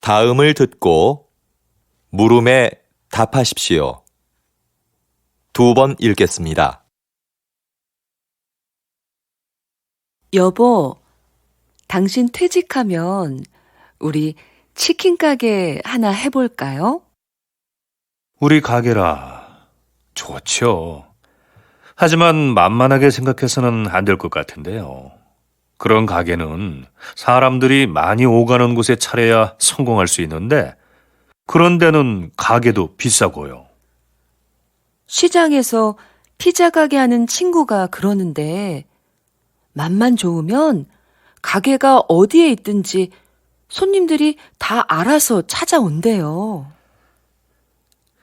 다음을 듣고 물음에 답하십시오. 2번 읽겠습니다. 여보, 당신 퇴직하면 우리 치킨 가게 하나 해볼까요? 우리 가게라. 좋죠. 하지만 만만하게 생각해서는 안 될 것 같은데요. 그런 가게는 사람들이 많이 오가는 곳에 차려야 성공할 수 있는데 그런 데는 가게도 비싸고요. 시장에서 피자 가게 하는 친구가 그러는데 맛만 좋으면 가게가 어디에 있든지 손님들이 다 알아서 찾아온대요.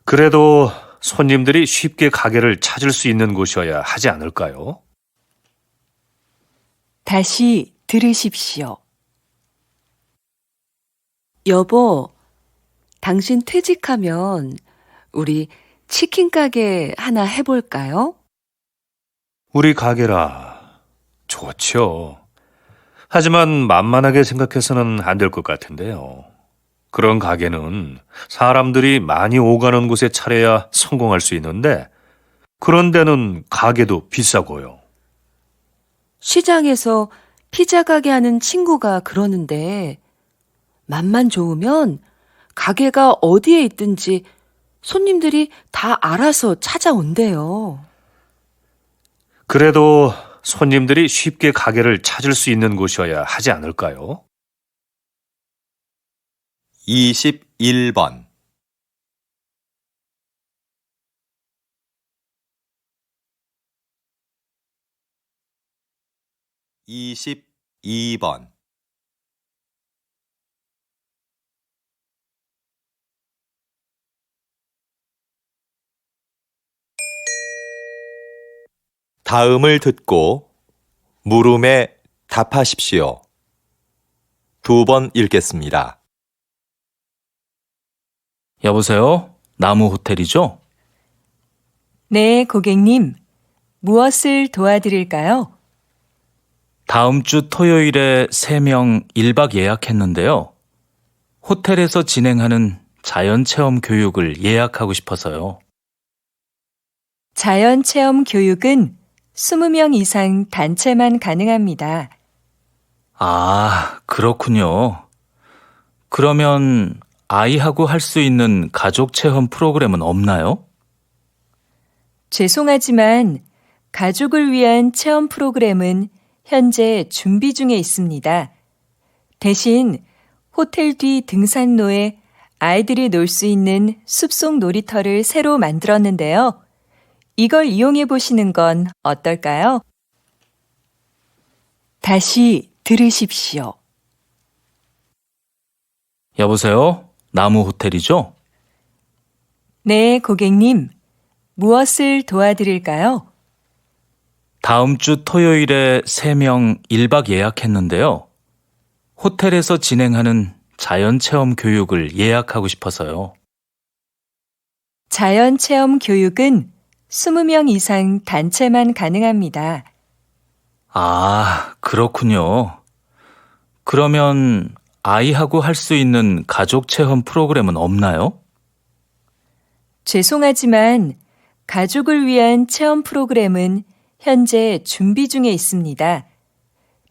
그래도 손님들이 쉽게 가게를 찾을 수 있는 곳이어야 하지 않을까요? 다시 들으십시오. 여보, 당신 퇴직하면 우리 치킨 가게 하나 해볼까요? 우리 가게라. 좋죠. 하지만 만만하게 생각해서는 안 될 것 같은데요. 그런 가게는 사람들이 많이 오가는 곳에 차려야 성공할 수 있는데 그런 데는 가게도 비싸고요. 시장에서 피자 가게 하는 친구가 그러는데 맛만 좋으면 가게가 어디에 있든지 손님들이 다 알아서 찾아온대요. 그래도 손님들이 쉽게 가게를 찾을 수 있는 곳이어야 하지 않을까요? 21번 22번 다음을 듣고 물음에 답하십시오. 2번 읽겠습니다. 여보세요? 나무 호텔이죠? 네, 고객님. 무엇을 도와드릴까요? 다음 주 토요일에 3명 1박 예약했는데요. 호텔에서 진행하는 자연체험 교육을 예약하고 싶어서요. 자연체험 교육은 20명 이상 단체만 가능합니다. 아, 그렇군요. 그러면 아이하고 할 수 있는 가족 체험 프로그램은 없나요? 죄송하지만 가족을 위한 체험 프로그램은 현재 준비 중에 있습니다. 대신 호텔 뒤 등산로에 아이들이 놀 수 있는 숲속 놀이터를 새로 만들었는데요. 이걸 이용해 보시는 건 어떨까요? 다시 들으십시오. 여보세요? 나무 호텔이죠? 네, 고객님. 무엇을 도와드릴까요? 다음 주 토요일에 3명 1박 예약했는데요. 호텔에서 진행하는 자연체험 교육을 예약하고 싶어서요. 자연체험 교육은 20명 이상 단체만 가능합니다. 아, 그렇군요. 그러면 아이하고 할 수 있는 가족 체험 프로그램은 없나요? 죄송하지만 가족을 위한 체험 프로그램은 현재 준비 중에 있습니다.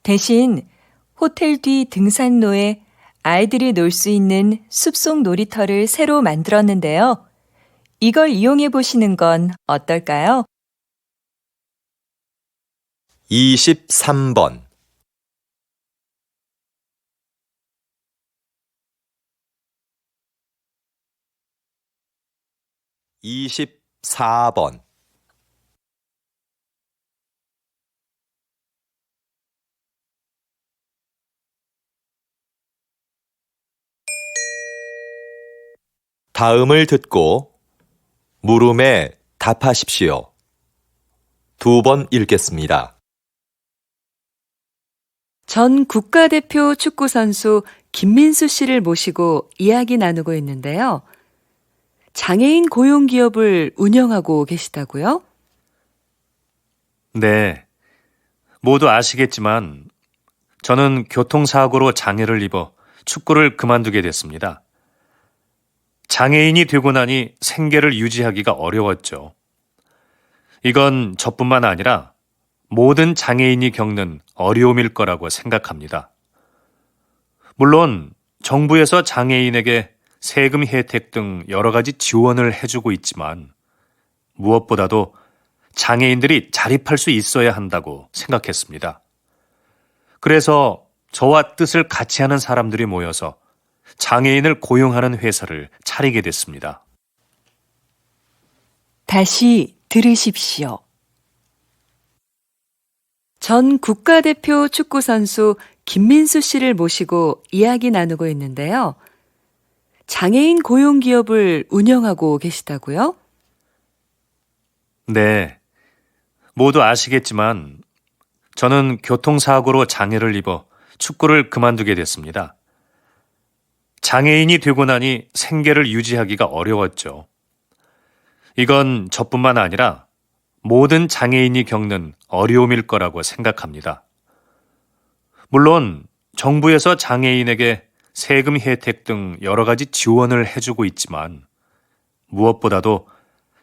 대신 호텔 뒤 등산로에 아이들이 놀 수 있는 숲속 놀이터를 새로 만들었는데요. 이걸 이용해 보시는 건 어떨까요? 23번 24번 다음을 듣고 물음에 답하십시오. 2번 읽겠습니다. 전 국가대표 축구선수 김민수 씨를 모시고 이야기 나누고 있는데요. 장애인 고용기업을 운영하고 계시다고요? 네. 모두 아시겠지만 저는 교통사고로 장애를 입어 축구를 그만두게 됐습니다. 장애인이 되고 나니 생계를 유지하기가 어려웠죠. 이건 저뿐만 아니라 모든 장애인이 겪는 어려움일 거라고 생각합니다. 물론 정부에서 장애인에게 세금 혜택 등 여러 가지 지원을 해주고 있지만 무엇보다도 장애인들이 자립할 수 있어야 한다고 생각했습니다. 그래서 저와 뜻을 같이 하는 사람들이 모여서 장애인을 고용하는 회사를 차리게 됐습니다. 다시 들으십시오. 전 국가대표 축구선수 김민수 씨를 모시고 이야기 나누고 있는데요. 장애인 고용 기업을 운영하고 계시다고요? 네, 모두 아시겠지만 저는 교통사고로 장애를 입어 축구를 그만두게 됐습니다. 장애인이 되고 나니 생계를 유지하기가 어려웠죠. 이건 저뿐만 아니라 모든 장애인이 겪는 어려움일 거라고 생각합니다. 물론 정부에서 장애인에게 세금 혜택 등 여러 가지 지원을 해주고 있지만 무엇보다도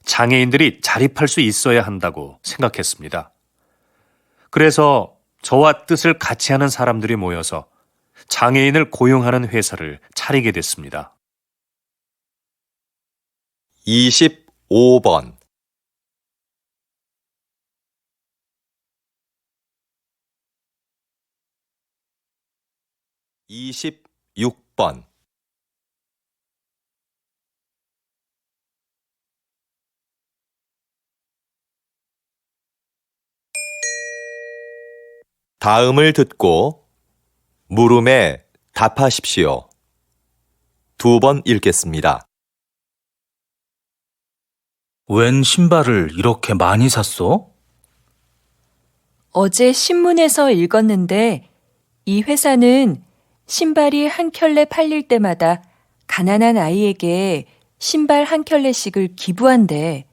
장애인들이 자립할 수 있어야 한다고 생각했습니다. 그래서 저와 뜻을 같이 하는 사람들이 모여서 장애인을 고용하는 회사를 차리게 됐습니다. 25번 26번 다음을 듣고 물음에 답하십시오. 2번 읽겠습니다. 웬 신발을 이렇게 많이 샀어? 어제 신문에서 읽었는데 이 회사는 신발이 한 켤레 팔릴 때마다 가난한 아이에게 신발 한 켤레씩을 기부한대.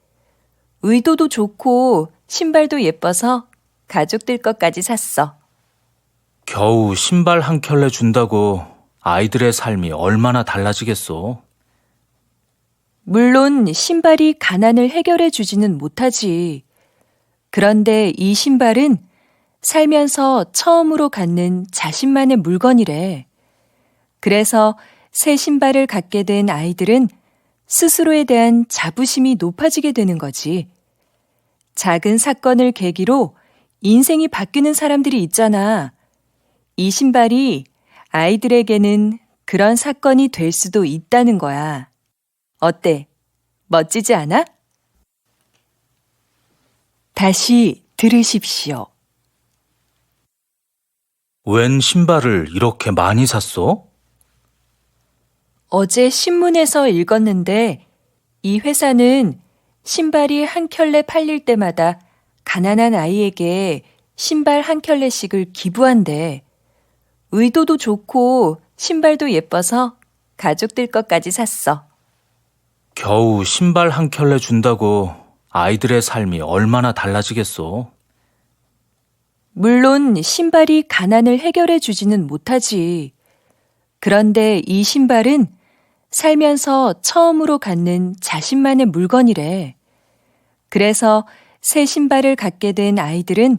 의도도 좋고 신발도 예뻐서 가족들 것까지 샀어. 겨우 신발 한 켤레 준다고 아이들의 삶이 얼마나 달라지겠어. 물론 신발이 가난을 해결해 주지는 못하지. 그런데 이 신발은 살면서 처음으로 갖는 자신만의 물건이래. 그래서 새 신발을 갖게 된 아이들은 스스로에 대한 자부심이 높아지게 되는 거지. 작은 사건을 계기로 인생이 바뀌는 사람들이 있잖아. 이 신발이 아이들에게는 그런 사건이 될 수도 있다는 거야. 어때? 멋지지 않아? 다시 들으십시오. 웬 신발을 이렇게 많이 샀어? 어제 신문에서 읽었는데 이 회사는 신발이 한 켤레 팔릴 때마다 가난한 아이에게 신발 한 켤레씩을 기부한대. 의도도 좋고 신발도 예뻐서 가족들 것까지 샀어. 겨우 신발 한 켤레 준다고 아이들의 삶이 얼마나 달라지겠어. 물론 신발이 가난을 해결해 주지는 못하지. 그런데 이 신발은 살면서 처음으로 갖는 자신만의 물건이래. 그래서 새 신발을 갖게 된 아이들은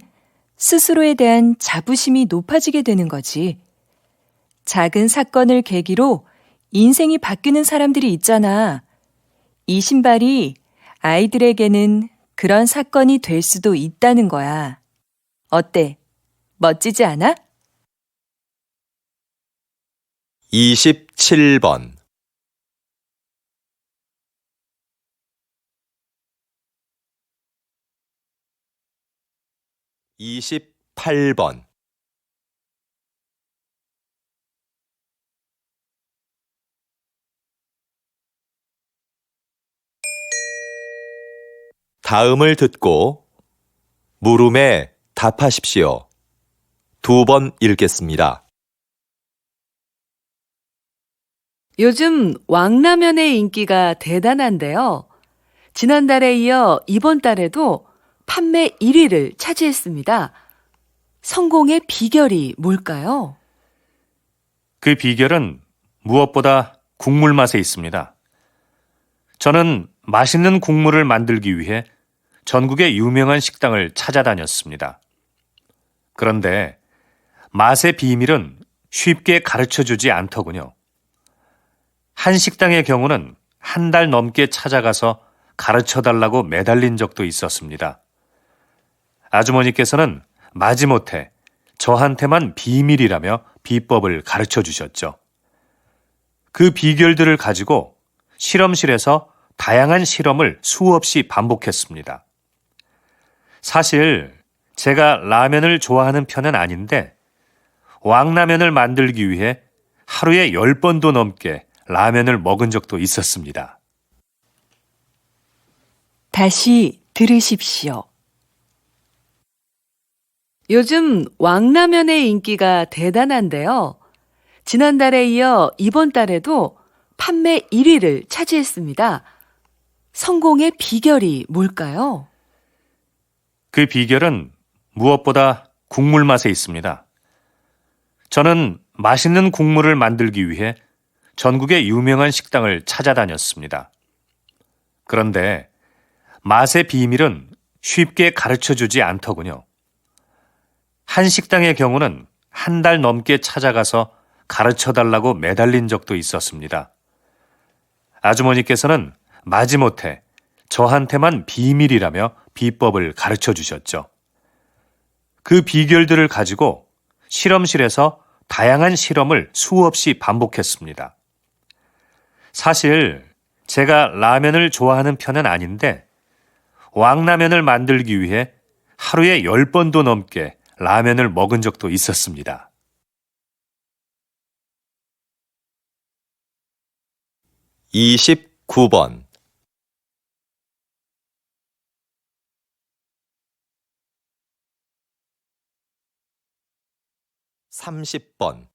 스스로에 대한 자부심이 높아지게 되는 거지. 작은 사건을 계기로 인생이 바뀌는 사람들이 있잖아. 이 신발이 아이들에게는 그런 사건이 될 수도 있다는 거야. 어때? 멋지지 않아? 27번 28번 다음을 듣고 물음에 답하십시오. 2번 읽겠습니다. 요즘 왕라면의 인기가 대단한데요. 지난달에 이어 이번 달에도 판매 1위를 차지했습니다. 성공의 비결이 뭘까요? 그 비결은 무엇보다 국물 맛에 있습니다. 저는 맛있는 국물을 만들기 위해 전국의 유명한 식당을 찾아다녔습니다. 그런데 맛의 비밀은 쉽게 가르쳐주지 않더군요. 한 식당의 경우는 한 달 넘게 찾아가서 가르쳐달라고 매달린 적도 있었습니다. 아주머니께서는 마지못해 저한테만 비밀이라며 비법을 가르쳐 주셨죠. 그 비결들을 가지고 실험실에서 다양한 실험을 수없이 반복했습니다. 사실 제가 라면을 좋아하는 편은 아닌데 왕라면을 만들기 위해 하루에 10번도 넘게 라면을 먹은 적도 있었습니다. 다시 들으십시오. 요즘 왕라면의 인기가 대단한데요. 지난달에 이어 이번 달에도 판매 1위를 차지했습니다. 성공의 비결이 뭘까요? 그 비결은 무엇보다 국물 맛에 있습니다. 저는 맛있는 국물을 만들기 위해 전국의 유명한 식당을 찾아다녔습니다. 그런데 맛의 비밀은 쉽게 가르쳐주지 않더군요. 한 식당의 경우는 한 달 넘게 찾아가서 가르쳐달라고 매달린 적도 있었습니다. 아주머니께서는 마지못해 저한테만 비밀이라며 비법을 가르쳐 주셨죠. 그 비결들을 가지고 실험실에서 다양한 실험을 수없이 반복했습니다. 사실 제가 라면을 좋아하는 편은 아닌데 왕라면을 만들기 위해 하루에 10번도 넘게 라면을 먹은 적도 있었습니다. (29번) 30번